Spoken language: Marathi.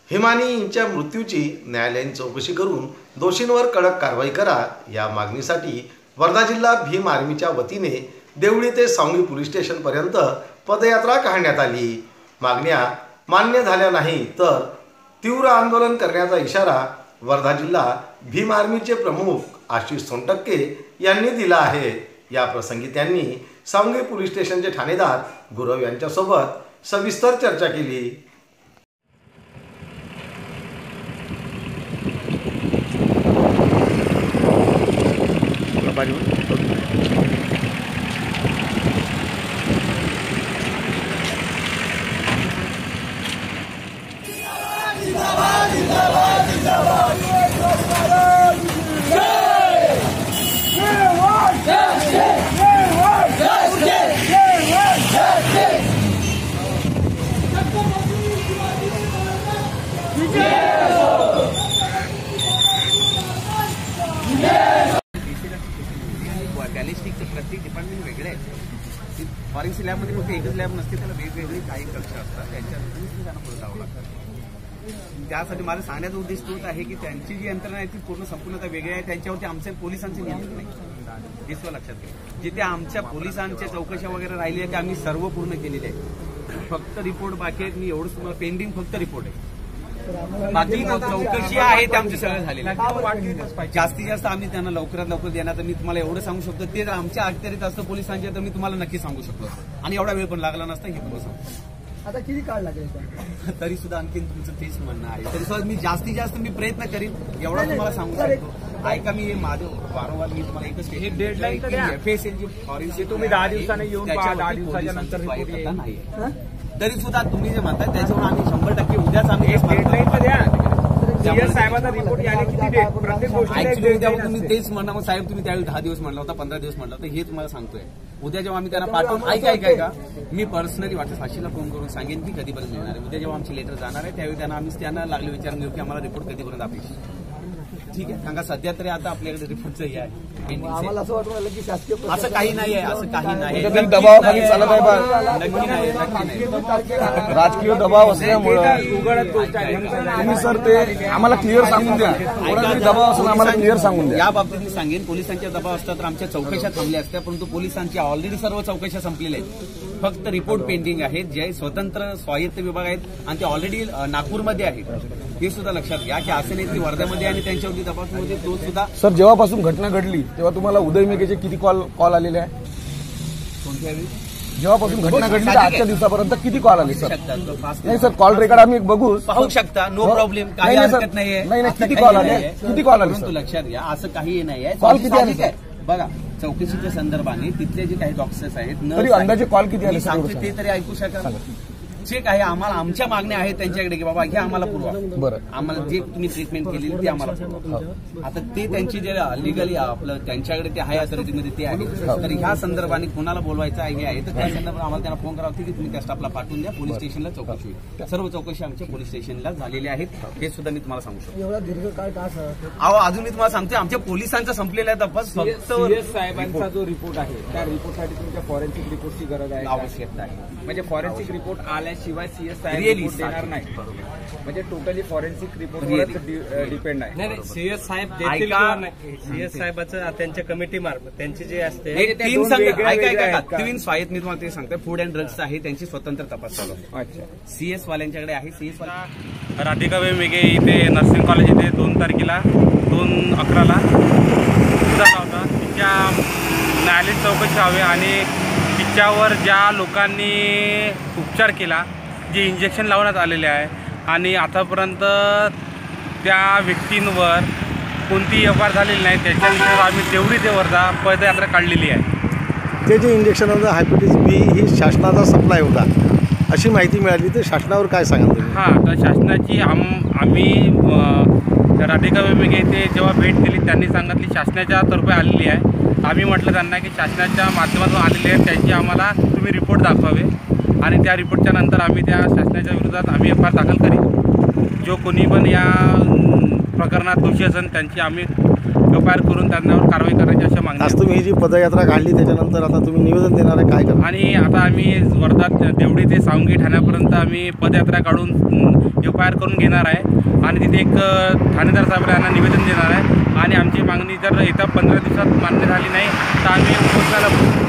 हिमानी यांच्या मृत्यूची न्यायालयीन चौकशी करून दोषींवर कडक कारवाई करा या मागणीसाठी वर्धा जिल्हा भीम आर्मीच्या वतीने देवळी ते सांगवी पोलीस स्टेशन पर्यंत पदयात्रा काढण्यात आली। मागण्या मान्य झाल्या नाही तर तीव्र आंदोलन करण्याचा इशारा वर्धा जिल्हा भीम आर्मीचे प्रमुख आशिष सोनटक्के यांनी दिला आहे। या प्रसंगी त्यांनी सांगवी पोलीस स्टेशनचे ठाणेदार गुरव यांच्यासोबत सविस्तर चर्चा केली। बॅलिस्टिकचे प्रत्येक डिपार्टमेंट वेगळे आहे। फॉरेन्सिक लॅबमध्ये फक्त एकच लॅब नसते, त्याला वेगवेगळे काही कक्षा असतात, त्यांच्यातून त्यांना पुढे जावं लागतं। त्यासाठी माझं सांगण्याचा उद्देश तोच आहे की त्यांची जी यंत्रणा आहे ती पूर्ण संपूर्णतः वेगळी आहे, त्यांच्यावरती आमच्या पोलिसांचे नियंत्रण नाही। हे लक्षात घ्या, जिथे आमच्या पोलिसांच्या चौकशा वगैरे राहिली आहे ते आम्ही सर्व पूर्ण केलेले आहे। फक्त रिपोर्ट बाकी आहेत, मी एवढंच तुम्हाला पेंडिंग फक्त रिपोर्ट आहे, बाकी चौकशी आहे ते आमचे सगळं झालेलं आहे। जास्तीत जास्त आम्ही त्यांना लवकरात लवकर देणार, तर मी तुम्हाला एवढं सांगू शकतो ते जर आमच्या अखत्यारीत असतं पोलिसांच्या तर मी तुम्हाला नक्की सांगू शकतो, आणि एवढा वेळ पण लागला नसता हे तुम्हाला सांगतो। आता किती काळ लागेल तरी सुद्धा आणखीन तुमचं तेच म्हणणं आहे, तरी सुद्धा मी जास्तीत जास्त मी प्रयत्न करीन, एवढा तुम्हाला सांगू शकतो। ऐका, मी माझं वारंवार मी तुम्हाला एकच डेडलाईन FSL फॉरेन्सिक तुम्ही 10 दिवसांनी येऊन 10 दिवसाच्या नंतर नाही, तरी सुद्धा तुम्ही जे म्हणताय त्याच्यावर आम्ही 100% उद्याच आम्ही साहेबांचा रिपोर्ट यायला किती डेट प्रत्येक गोष्टी तुम्ही तेच म्हणा, मग साहेब तुम्ही त्यावेळी 10 दिवस म्हणला होता, 15 दिवस म्हणला होता, हे तुम्हाला सांगतोय। उद्या जेव्हा आम्ही त्यांना पाठवून ऐका मी पर्सनली वाटतं साक्षीला फोन करून सांगेन की कधीपर्यंत मिळणार आहे। उद्या जेव्हा आमची लेटर जाणार आहे त्यावेळी त्यांना लागले विचारून घेऊ की आम्हाला रिपोर्ट कधीपर्यंत अपेक्षित। ठीक आहे, सांगा सध्या तरी आता आपल्याकडे रिपोर्टचं हे आहे, आम्हाला असं वाटलं की शासकीय असं काही नाही आहे, असं काही नाही, दबावाखाली चालत आहे बा, नक्की नाही, नक्की नाही, राजकीय दबाव असल्यामुळे तुम्ही सर ते आम्हाला क्लिअर सांगून द्या, दबाव असून आम्हाला क्लिअर सांगून द्या। या बाबतीत मी सांगेन, पोलिसांच्या दबाव असतात तर आमच्या चौकशा थांबल्या असत्या, परंतु पोलिसांच्या ऑलरेडी सर्व चौकशा संपलेल्या आहेत, फक्त रिपोर्ट पेंडिंग आहेत, जे स्वतंत्र स्वायत्त विभाग आहेत आणि ते ऑलरेडी नागपूरमध्ये आहेत। हे सुद्धा लक्षात घ्या की असं नाही की वर्ध्यामध्ये आणि त्यांच्यावरती दबाव म्हणजे तो सुद्धा। सर जेव्हापासून घटना घडली तेव्हा तुम्हाला उदय मेघेचे किती कॉल आलेले आहे? कोणत्या वेळी? जेव्हापासून घटना घडली आजच्या दिवसापर्यंत किती कॉल आले सर? नाही सर, कॉल रेकॉर्ड आम्ही बघू पाहू शकता, नो प्रॉब्लेम, काही हरकत नाहीये। नाही, किती कॉल आले, किती कॉल आले? परंतु लक्षात घ्या असं काही नाहीये, कॉल किती आले बघा, चौकशीच्या संदर्भाने तिथले जे काही डॉक्टर्स आहेत तरी अंदाजे कॉल किती आले सांगते ते तरी ऐकू शकाल। जे काही आम्हाला आमच्या मागण्या आहेत त्यांच्याकडे की बाबा हे आम्हाला पुरवा, बरं, आम्हाला जे तुम्ही ट्रीटमेंट केलेली ते आम्हाला पुरवा। आता ते त्यांची जे लिगली आपलं त्यांच्याकडे ते हाय अथॉरिटीमध्ये ते आहे, तर ह्या संदर्भाने कोणाला बोलवायचं आहे आहे तर त्या संदर्भात आम्हाला त्यांना फोन करावा की तुम्ही त्या स्टाफला पाठवून द्या, पोलीस स्टेशनला चौकशी होईल। सर्व चौकशी आमच्या पोलीस स्टेशनला झालेल्या आहेत, हे सुद्धा मी तुम्हाला सांगू शकतो। एवढा दीर्घकाळ का अहो, अजून मी तुम्हाला सांगते आमच्या पोलिसांचा संपलेला आहे तपास, फक्त साहेबांचा जो रिपोर्ट आहे त्या रिपोर्टसाठी तुमच्या फॉरेन्सिक रिपोर्टची गरज आहे, आवश्यकता आहे। म्हणजे फॉरेन्सिक रिपोर्ट आल्याशिवाय CS साहेब रिअली देणार नाही, म्हणजे टोटली फॉरेन्सिक रिपोर्ट डिपेंड आहे। नाही, CS साहेब देतील, CS साहेबाचं त्यांच्या कमिटी मार्फत त्यांची जे असते तीन स्वायत्त, मी तुम्हाला ते सांगतो, फूड अँड ड्रग्स आहे त्यांची स्वतंत्र तपास चालू आहे। अच्छा, CS वाल्यांच्याकडे आहे, CS वाले राधिका वेमेघे इथे नर्सिंग कॉलेज इथे 2 तारखेला 2/11 झाला होता। तिच्या न्यायालयीन चौकशी हवी आणि तिच्यावर ज्या लोकांनी उपचार केला, जे इंजेक्शन लावण्यात आलेले आहे आणि आतापर्यंत त्या व्यक्तींवर कोणती FIR झालेली नाही, त्याच्यानंतर आम्ही देवळी ते वर्धा पदयात्रा काढलेली आहे। ते जे इंजेक्शन होतं हेपॅटायटिस B ही शासनाचा सप्लाय होता अशी माहिती मिळाली, तर शासनावर काय सांगाल तुम्ही? हां, तर शासनाची आम्ही राधिका वेमेघे इथे जेव्हा भेट दिली त्यांनी सांगितली शासनाच्या तर्फे आलेली आहे। आम्ही म्हटलं त्यांना की शासनाच्या माध्यमातून आलेली आहे, त्याची आम्हाला तुम्ही रिपोर्ट दाखवावे आणि त्या रिपोर्टच्या नंतर आम्ही त्या शासनाच्या विरोधात आम्ही FIR दाखल करू। जो कोणी पण या प्रकरणात दोषी असेल त्यांची आम्ही FIR करून त्यांच्यावर कारवाई करायची अशा मागण्या। आज तुम्ही ही जी पदयात्रा काढली त्याच्यानंतर आता तुम्ही निवेदन देणार आहे, काय करणार? आणि आता आम्ही वर्धा देवळी ते सावंगी ठाण्यापर्यंत आम्ही पदयात्रा काढून FIR करून घेणार आहे आणि तिथे एक ठाणेदार साहेबांना निवेदन देणार आहे आणि आमची मागणी जर येत्या 15 दिवसात मान्य झाली नाही तर आम्ही उपोषणाला बसू.